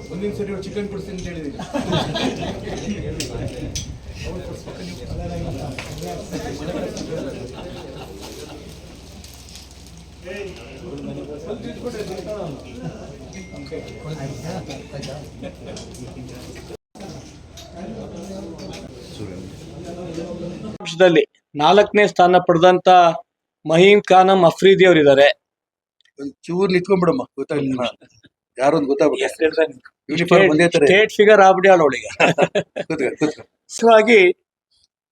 ಮುಂದಿನ ಸರಿ ಚಿಕನ್ ಕೊಡ್ತೀನಿ ಅಂತ ಹೇಳಿದೀನಿ. ಅಂಶದಲ್ಲಿ 4ನೇ ಸ್ಥಾನ ಪಡೆದಂತ ಮಹೀಮ್ ಖಾನಂ ಅಫ್ರೀದಿ ಅವರಿದ್ದಾರೆ. ಒಂಚೂರು ನಿಂತ್ಕೊಂಡ್ಬಿಡಮ್ಮ, ಗೊತ್ತಾಗ್ಲಿಲ್ಲ ಯಾರೊಂದು ಗೊತ್ತಾಗ್ಬಿಟ್ಟು ಸ್ಟೇಟ್ ಫಿಗರ್ ಆಗ್ಬಿಡ್ಯಾಳ ಅವಳಿಗೆ.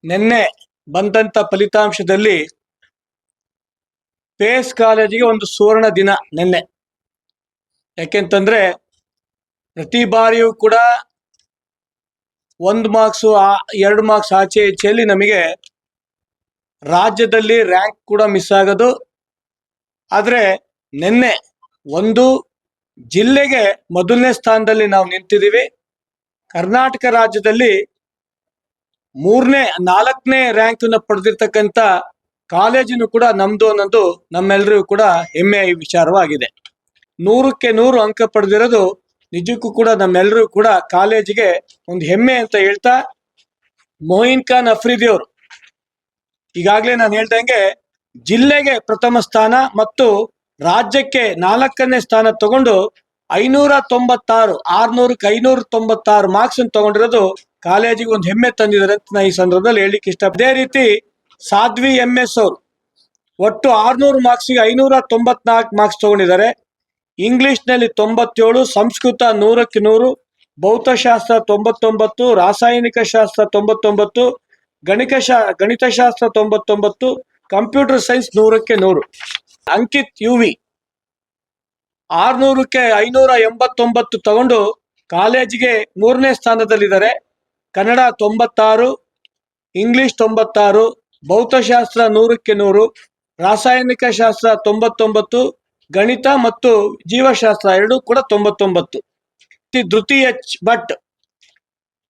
ನಿನ್ನೆ ಬಂದಂತ ಫಲಿತಾಂಶದಲ್ಲಿ ಪೇಸ್ ಕಾಲೇಜಿಗೆ ಒಂದು ಸುವರ್ಣ ದಿನ ನಿನ್ನೆ. ಯಾಕೆಂತಂದ್ರೆ ಪ್ರತಿ ಬಾರಿಯೂ ಕೂಡ 1 ಮಾರ್ಕ್ಸು 2 ಮಾರ್ಕ್ಸ್ ಆಚೆ ಈಚೆಯಲ್ಲಿ ನಮಗೆ ರಾಜ್ಯದಲ್ಲಿ ರ್ಯಾಂಕ್ ಕೂಡ ಮಿಸ್ ಆಗೋದು. ಆದರೆ ನಿನ್ನೆ ಒಂದು ಜಿಲ್ಲೆಗೆ ಮೊದಲನೇ ಸ್ಥಾನದಲ್ಲಿ ನಾವು ನಿಂತಿದ್ದೀವಿ. ಕರ್ನಾಟಕ ರಾಜ್ಯದಲ್ಲಿ 4ನೇ ರ್ಯಾಂಕ್ ಅನ್ನು ಪಡೆದಿರ್ತಕ್ಕಂಥ ಕಾಲೇಜಿನ ಕೂಡ ನಮ್ದು ಅನ್ನೋದು ನಮ್ಮೆಲ್ಲರಿಗೂ ಕೂಡ ಹೆಮ್ಮೆಯ ವಿಚಾರವಾಗಿದೆ. 100ಕ್ಕೆ 100 ಅಂಕ ಪಡೆದಿರೋದು ನಿಜಕ್ಕೂ ಕೂಡ ನಮ್ಮೆಲ್ಲರಿಗೂ ಕೂಡ ಕಾಲೇಜಿಗೆ ಒಂದು ಹೆಮ್ಮೆ ಅಂತ ಹೇಳ್ತಾ, ಮೊಯಿನ್ ಖಾನ್ ಅಫ್ರೀದಿ ಅವರು ಈಗಾಗಲೇ ನಾನು ಹೇಳ್ದಂಗೆ ಜಿಲ್ಲೆಗೆ ಪ್ರಥಮ ಸ್ಥಾನ ಮತ್ತು ರಾಜ್ಯಕ್ಕೆ 4ನೇ ಸ್ಥಾನ ತಗೊಂಡು 596 600ಕ್ಕೆ 596 ಮಾರ್ಕ್ಸ್ ತಗೊಂಡಿರೋದು ಕಾಲೇಜಿಗೆ ಒಂದು ಹೆಮ್ಮೆ ತಂದಿದ್ದಾರೆ ಅಂತ ನಾನು ಈ ಸಂದರ್ಭದಲ್ಲಿ ಹೇಳಿಕ್ಕೆ ಇಷ್ಟ. ಅದೇ ರೀತಿ ಸಾಧ್ವಿ MS ಅವರು ಒಟ್ಟು 600 ಮಾರ್ಕ್ಸ್ಗೆ 594 ಮಾರ್ಕ್ಸ್ ತಗೊಂಡಿದ್ದಾರೆ. ಇಂಗ್ಲಿಷ್ನಲ್ಲಿ 97, ಸಂಸ್ಕೃತ 100ಕ್ಕೆ 100, ಭೌತಶಾಸ್ತ್ರ 99, ರಾಸಾಯನಿಕ ಶಾಸ್ತ್ರ 99, ಗಣಿತಶಾಸ್ತ್ರ 99, ಕಂಪ್ಯೂಟರ್ ಸೈನ್ಸ್ 100ಕ್ಕೆ 100. ಅಂಕಿತ್ UV 600ಕ್ಕೆ 589 ತಗೊಂಡು ಕಾಲೇಜಿಗೆ 3ನೇ ಸ್ಥಾನದಲ್ಲಿದ್ದಾರೆ. ಕನ್ನಡ 96, ಇಂಗ್ಲಿಷ್ 96, ಭೌತಶಾಸ್ತ್ರ 100ಕ್ಕೆ 100, ರಾಸಾಯನಿಕ ಶಾಸ್ತ್ರ 99, ಗಣಿತ ಮತ್ತು ಜೀವಶಾಸ್ತ್ರ 2 ಕೂಡ 99. ಧೃತಿ H ಭಟ್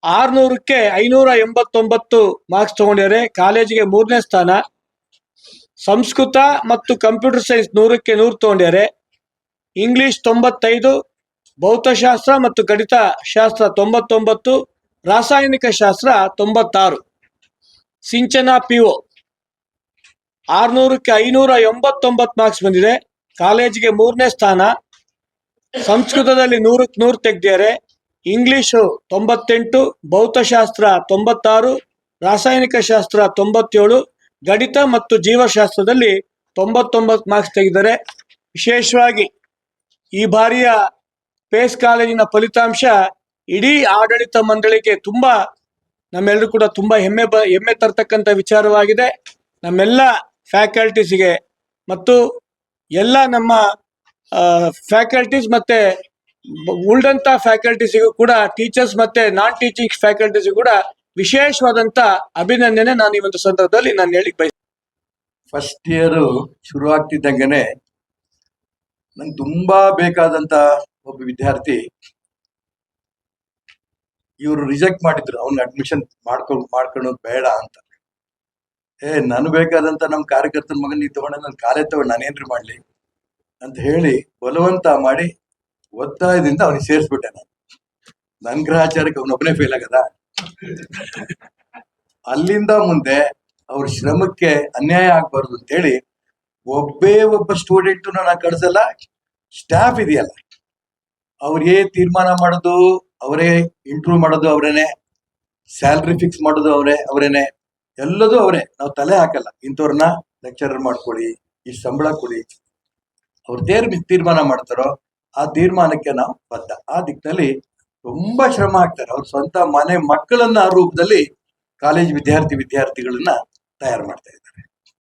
600ಕ್ಕೆ 589 ಮಾರ್ಕ್ಸ್ ತಗೊಂಡಿದ್ದಾರೆ, ಕಾಲೇಜಿಗೆ 3ನೇ ಸ್ಥಾನ. ಸಂಸ್ಕೃತ ಮತ್ತು ಕಂಪ್ಯೂಟರ್ ಸೈನ್ಸ್ 100ಕ್ಕೆ 100 ತಗೊಂಡಿದ್ದಾರೆ. ಇಂಗ್ಲಿಷ್ 95, ಭೌತಶಾಸ್ತ್ರ ಮತ್ತು ಗಣಿತ ಶಾಸ್ತ್ರ 99, ರಾಸಾಯನಿಕ ಶಾಸ್ತ್ರ 96. ಸಿಂಚನಾ PO 600ಕ್ಕೆ 589 ಮಾರ್ಕ್ಸ್ ಬಂದಿದೆ, ಕಾಲೇಜಿಗೆ 3ನೇ ಸ್ಥಾನ. ಸಂಸ್ಕೃತದಲ್ಲಿ 100ಕ್ಕೆ 100 ತೆಗೆದಿದ್ದಾರೆ. ಇಂಗ್ಲಿಷು 98, ಭೌತಶಾಸ್ತ್ರ 96, ರಾಸಾಯನಿಕ ಶಾಸ್ತ್ರ 97, ಗಣಿತ ಮತ್ತು ಜೀವಶಾಸ್ತ್ರದಲ್ಲಿ 99 ಮಾರ್ಕ್ಸ್ ತೆಗೆದಿದ್ದಾರೆ. ವಿಶೇಷವಾಗಿ ಈ ಬಾರಿಯ ಪೇಸ್ ಕಾಲೇಜಿನ ಫಲಿತಾಂಶ ಇಡೀ ಆಡಳಿತ ಮಂಡಳಿಗೆ ತುಂಬಾ ನಮ್ಮೆಲ್ಲರೂ ಕೂಡ ತುಂಬಾ ಹೆಮ್ಮೆ ತರ್ತಕ್ಕಂಥ ವಿಚಾರವಾಗಿದೆ. ನಮ್ಮೆಲ್ಲ ಫ್ಯಾಕಲ್ಟೀಸ್ಗೆ ಮತ್ತು ಎಲ್ಲ ನಮ್ಮ ಫ್ಯಾಕಲ್ಟೀಸ್ ಮತ್ತೆ ಉಳಿದಂತ ಫ್ಯಾಕಲ್ಟೀಸ್ಗೂ ಕೂಡ, ಟೀಚರ್ಸ್ ಮತ್ತೆ ನಾನ್ ಟೀಚಿಂಗ್ ಫ್ಯಾಕಲ್ಟೀಸ್ಗೂ ಕೂಡ ವಿಶೇಷವಾದಂತ ಅಭಿನಂದನೆ ನಾನು ಈ ಒಂದು ಸಂದರ್ಭದಲ್ಲಿ ನಾನು ಹೇಳಿಕ್ ಬಯಸ್ತೇನೆ. ಫಸ್ಟ್ ಇಯರ್ ಶುರು ಆಗ್ತಿದ್ದಂಗೆನೆ ನಂಗೆ ತುಂಬಾ ಬೇಕಾದಂತ ಒಬ್ಬ ವಿದ್ಯಾರ್ಥಿ ಇವರು ರಿಜೆಕ್ಟ್ ಮಾಡಿದ್ರು, ಅವ್ನ ಅಡ್ಮಿಷನ್ ಮಾಡ್ಕೊಳ್ಳೋದು ಬೇಡ ಅಂತ. ನನ್ ಬೇಕಾದಂತ ನಮ್ ಕಾರ್ಯಕರ್ತನ ಮಗನ್ ನೀ ತಗೊಂಡ ನನ್ ಕಾಲೇಜ್ ತಗೊಂಡು ನಾನೇನ್ರಿ ಮಾಡ್ಲಿ ಅಂತ ಹೇಳಿ ಬಲವಂತ ಮಾಡಿ ಒತ್ತಾಯದಿಂದ ಅವನಿಗೆ ಸೇರಿಸ್ಬಿಟ್ಟೆ. ನಾನು ನನ್ ಗ್ರಹಚಾರಕ್ಕೆ ಅವನೊಬ್ಬನೇ ಫೇಲ್ ಆಗದ. ಅಲ್ಲಿಂದ ಮುಂದೆ ಅವ್ರ ಶ್ರಮಕ್ಕೆ ಅನ್ಯಾಯ ಆಗ್ಬಾರ್ದು ಅಂತೇಳಿ ಒಬ್ಬ ಸ್ಟೂಡೆಂಟ್ ನಾನು ಕಳ್ಸಲ್ಲ. ಸ್ಟಾಫ್ ಇದೆಯಲ್ಲ ಅವ್ರಿಗೆ ತೀರ್ಮಾನ ಮಾಡೋದು ಅವರೇ, ಇಂಟರ್ವ್ಯೂ ಮಾಡೋದು ಅವರೇನೆ, ಸ್ಯಾಲ್ರಿ ಫಿಕ್ಸ್ ಮಾಡೋದು ಅವರೇನೆ, ಎಲ್ಲದೂ ಅವರೇ. ನಾವು ತಲೆ ಹಾಕಲ್ಲ, ಇಂಥವ್ರನ್ನ ಲೆಕ್ಚರರ್ ಮಾಡ್ಕೊಳ್ಳಿ, ಈ ಸಂಬಳ ಕೊಡಿ. ಅವ್ರ ತೀರ್ಮಾನ ಮಾಡ್ತಾರೋ ಆ ತೀರ್ಮಾನಕ್ಕೆ ನಾವು ಬದ್ಧ. ಆ ದಿಕ್ಕಿನಲ್ಲಿ ತುಂಬಾ ಶ್ರಮ ಹಾಕ್ತಾರೆ. ಅವ್ರ ಸ್ವಂತ ಮನೆ ಮಕ್ಕಳನ್ನ ರೂಪದಲ್ಲಿ ಕಾಲೇಜ್ ವಿದ್ಯಾರ್ಥಿಗಳನ್ನ ತಯಾರು ಮಾಡ್ತಾ ಇದ್ದಾರೆ.